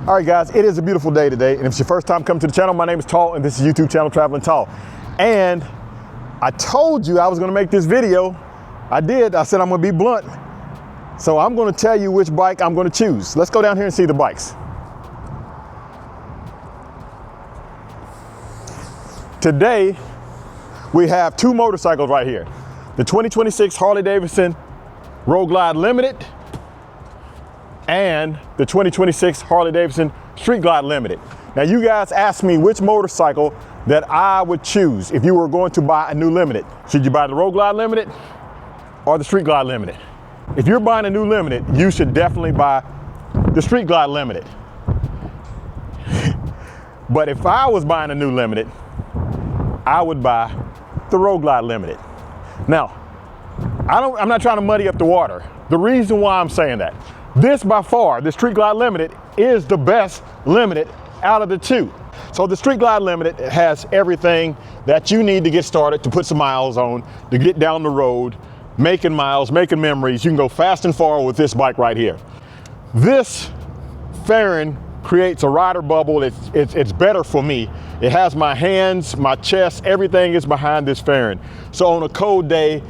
All right, guys, it is a beautiful day today, and if it's your first time coming to the channel, my name is Tall, and this is YouTube channel Traveling Tall. And I told you I was gonna make this video. I did. I said I'm gonna be blunt. So I'm gonna tell you which bike I'm gonna choose. Let's go down here and see the bikes. Today, we have two motorcycles right here. The 2026 Harley-Davidson Glide Limited and the 2026 Harley-Davidson Street Glide Limited. Now you guys asked me which motorcycle that I would choose if you were going to buy a new Limited. Should you buy the Glide Limited or the Street Glide Limited? If you're buying a new Limited, you should definitely buy the Street Glide Limited. But if I was buying a new Limited, I would buy the Glide Limited. Now, I'm not trying to muddy up the water. The reason why I'm saying that, this by far, the Street Glide Limited is the best Limited out of the two. So the Street Glide Limited has everything that you need to get started, to put some miles on, to get down the road, making miles, making memories. You can go fast and far with this bike right here. This fairing creates a rider bubble. It's better for me. It has my hands, my chest, everything is behind this fairing. So on a cold day,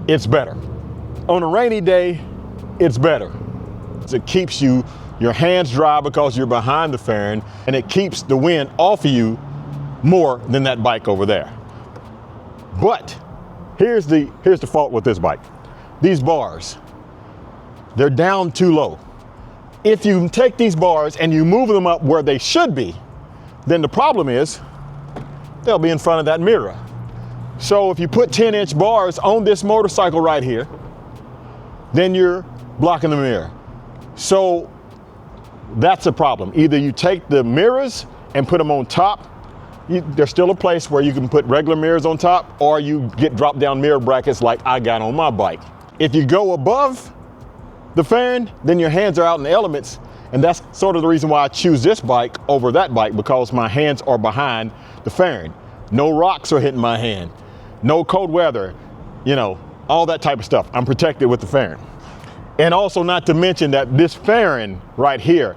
it's better. On a rainy day, it's better. It keeps your hands dry because you're behind the fairing, and it keeps the wind off of you more than that bike over there. But here's the fault with this bike. These bars, they're down too low. If you take these bars and you move them up where they should be, then the problem is they'll be in front of that mirror. So if you put 10-inch bars on this motorcycle right here, then you're blocking the mirror. So that's a problem. Either you take the mirrors and put them on top. There's still a place where you can put regular mirrors on top, or you get drop down mirror brackets like I got on my bike. If you go above the fairing, then your hands are out in the elements. And that's sort of the reason why I choose this bike over that bike, because my hands are behind the fairing. No rocks are hitting my hand. No cold weather, you know, all that type of stuff. I'm protected with the fairing. And also, not to mention that this fairing right here,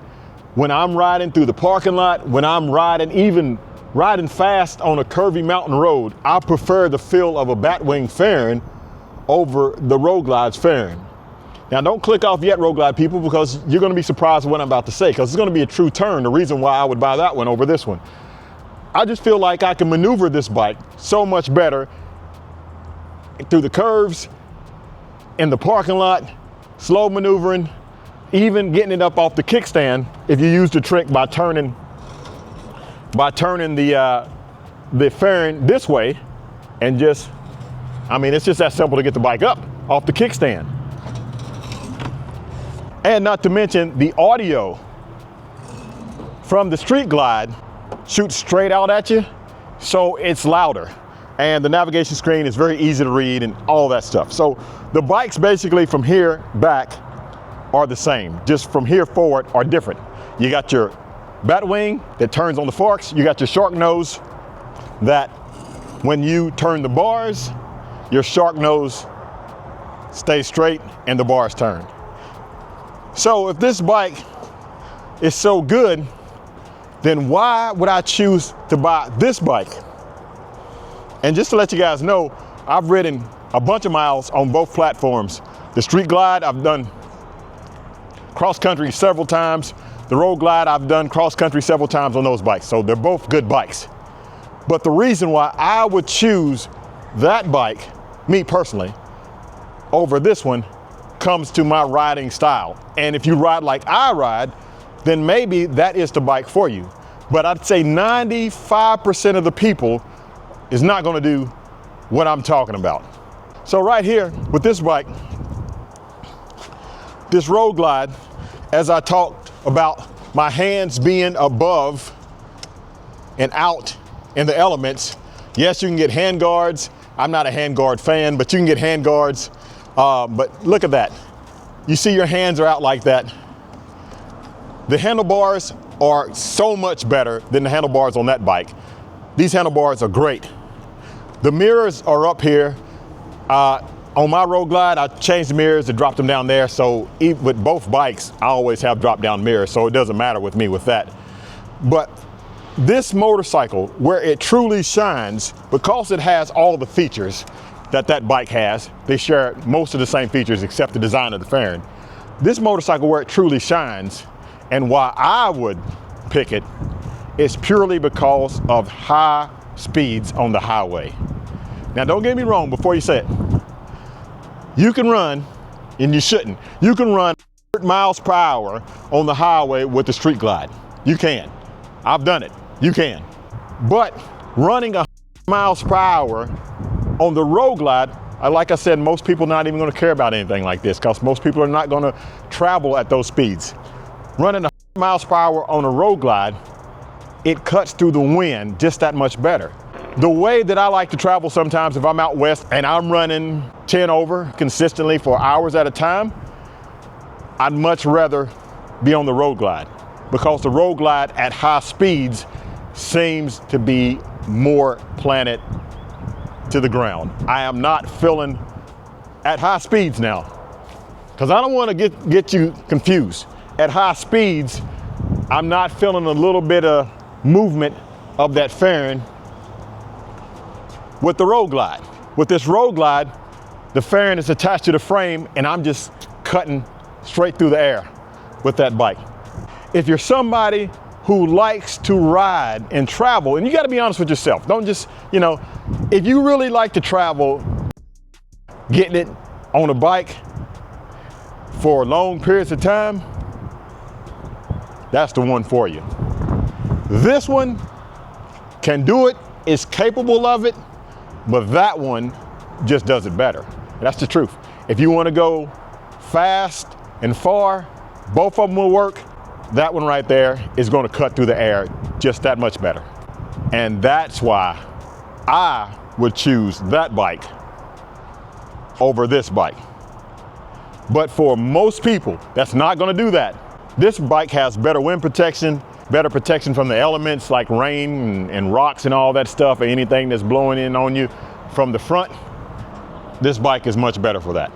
when I'm riding through the parking lot, when I'm even riding fast on a curvy mountain road, I prefer the feel of a Batwing fairing over the Glide's fairing. Now, don't click off yet, Glide people, because you're going to be surprised at what I'm about to say, because it's going to be a true turn. The reason why I would buy that one over this one. I just feel like I can maneuver this bike so much better through the curves, in the parking lot, slow maneuvering, even getting it up off the kickstand if you use the trick by turning the fairing this way, and just, I mean, it's just that simple to get the bike up off the kickstand. And not to mention, the audio from the Street Glide shoots straight out at you, so it's louder. And the navigation screen is very easy to read and all that stuff. So the bikes basically from here back are the same, just from here forward are different. You got your Batwing that turns on the forks. You got your shark nose that when you turn the bars, your shark nose stays straight and the bars turn. So if this bike is so good, then why would I choose to buy this bike? And just to let you guys know, I've ridden a bunch of miles on both platforms. The Street Glide, I've done cross country several times. The Glide, I've done cross country several times on those bikes. So they're both good bikes. But the reason why I would choose that bike, me personally, over this one, comes to my riding style. And if you ride like I ride, then maybe that is the bike for you. But I'd say 95% of the people is not going to do what I'm talking about. So right here with this bike, this Glide, as I talked about my hands being above and out in the elements, yes, you can get hand guards. I'm not a hand guard fan, but you can get hand guards. But look at that. You see your hands are out like that. The handlebars are so much better than the handlebars on that bike. These handlebars are great. The mirrors are up here. On my Road Glide, I changed the mirrors and dropped them down there. So with both bikes, I always have drop down mirrors, so it doesn't matter with me with that. But this motorcycle, where it truly shines, because it has all the features that that bike has, they share most of the same features except the design of the fairing. This motorcycle, where it truly shines, and why I would pick it, is purely because of high speeds on the highway. Now, don't get me wrong before you say it. You can run, and you shouldn't, you can run 100 miles per hour on the highway with the Street Glide. You can. I've done it. You can. But running 100 miles per hour on the Road Glide, like I said, most people are not even going to care about anything like this, because most people are not going to travel at those speeds. Running 100 miles per hour on a Road Glide, it cuts through the wind just that much better. The way that I like to travel sometimes, if I'm out west and I'm running 10 over consistently for hours at a time, I'd much rather be on the Road Glide, because the Road Glide at high speeds seems to be more planted to the ground. I am not feeling at high speeds now, because I don't want to get you confused. At high speeds, I'm not feeling a little bit of movement of that fairing with the Road Glide. With this Road Glide, the fairing is attached to the frame, and I'm just cutting straight through the air with that bike. If you're somebody who likes to ride and travel, and you got to be honest with yourself, don't just, you know, if you really like to travel, getting it on a bike for long periods of time, that's the one for you. This one can do it, is capable of it, but that one just does it better. That's the truth. If you want to go fast and far, both of them will work. That one right there is going to cut through the air just that much better. And that's why I would choose that bike over this bike. But for most people, that's not going to do that. This bike has better wind protection, better protection from the elements like rain and rocks and all that stuff, and anything that's blowing in on you from the front. This bike is much better for that.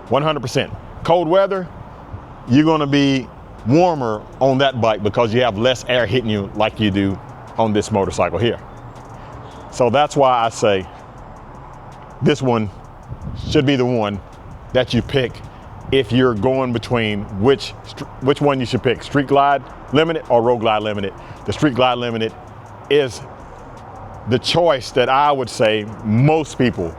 100%. Cold weather, you're going to be warmer on that bike because you have less air hitting you like you do on this motorcycle here. So that's why I say this one should be the one that you pick if you're going between which one you should pick, Street Glide Limited or Road Glide Limited. The Street Glide Limited is the choice that I would say most people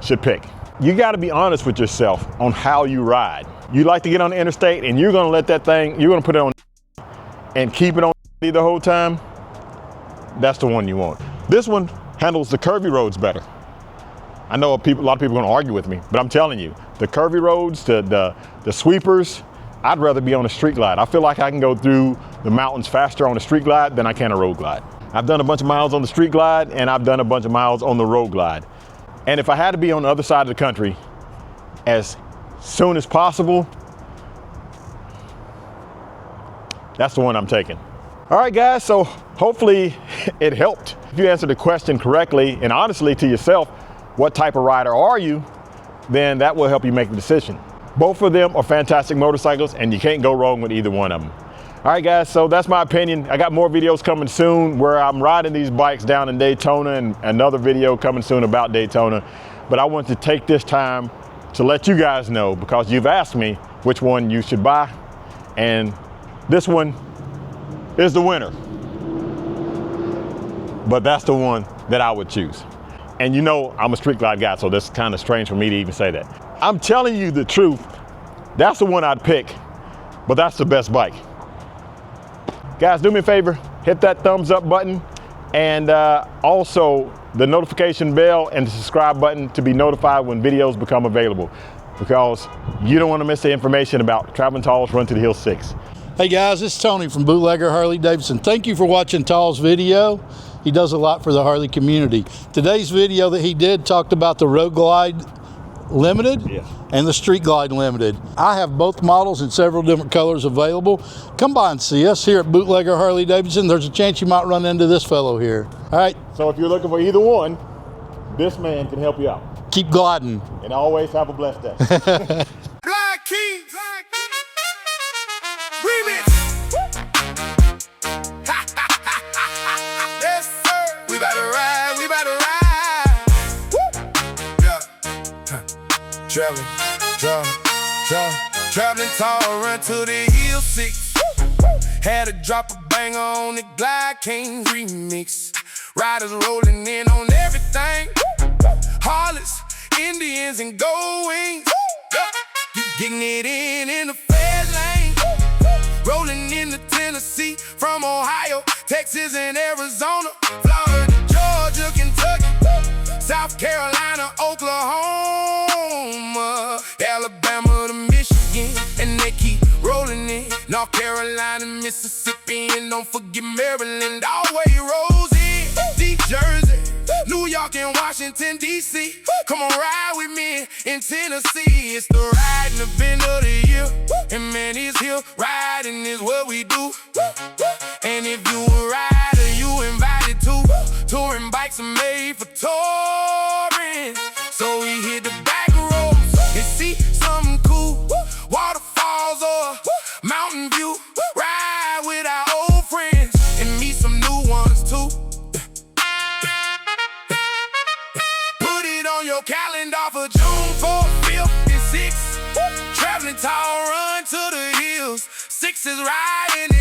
should pick. You got to be honest with yourself on how you ride. You like to get on the interstate and you're going to let that thing, you're going to put it on and keep it on the whole time. That's the one you want. This one handles the curvy roads better. I know a lot of people are going to argue with me, but I'm telling you, the curvy roads, the sweepers, I'd rather be on a Street Glide. I feel like I can go through the mountains faster on a Street Glide than I can a Road Glide. I've done a bunch of miles on the Street Glide and I've done a bunch of miles on the Road Glide. And if I had to be on the other side of the country as soon as possible, that's the one I'm taking. All right, guys, so hopefully it helped. If you answered the question correctly and honestly to yourself, what type of rider are you, then that will help you make the decision. Both of them are fantastic motorcycles and you can't go wrong with either one of them. All right, guys, so that's my opinion. I got more videos coming soon where I'm riding these bikes down in Daytona, and another video coming soon about Daytona. But I want to take this time to let you guys know, because you've asked me which one you should buy, and this one is the winner. But that's the one that I would choose. And you know I'm a Street Glide guy, so that's kind of strange for me to even say that. I'm telling you the truth. That's the one I'd pick, but that's the best bike. Guys, do me a favor, hit that thumbs up button, and also the notification bell and the subscribe button to be notified when videos become available, because you don't want to miss the information about Traveling Tall's Run to the Hill 6. Hey guys, it's Tony from Bootlegger Harley-Davidson. Thank you for watching Tall's video. He does a lot for the Harley community. Today's video that he did talked about the Road Glide Limited and the Street Glide Limited. I have both models in several different colors available. Come by and see us here at Bootlegger Harley-Davidson. There's a chance you might run into this fellow here. All right. So if you're looking for either one, this man can help you out. Keep gliding. And always have a blessed day. Glide Keys. Remix. Yes, sir. We about to ride. We about to ride. Traveling tall, run to the hill 6. Had to drop a banger on the Glide Kings remix. Riders rolling in on everything. Harleys, Indians, and gold wings. You getting it in the fair lane. Rolling into Tennessee from Ohio, Texas, and Arizona, Florida, Georgia, Kentucky, South Carolina, Oklahoma, Alabama to Michigan, and they keep rolling in North Carolina, Mississippi, and don't forget Maryland, all the way rolls in Deep Jersey, New York, and Washington, D.C. Come on, ride with me in Tennessee. It's the riding event of the year, and man, it's here. Riding is what we do. And if you a rider, you invited to. Touring bikes are made for touring, so we hit the back roads and see something cool. Waterfalls or mountain view. Ride with our old friends and meet some new ones too. Put it on your calendar for June 4th, 5th, and 6th. Traveling tall, run to the hills. 6 is riding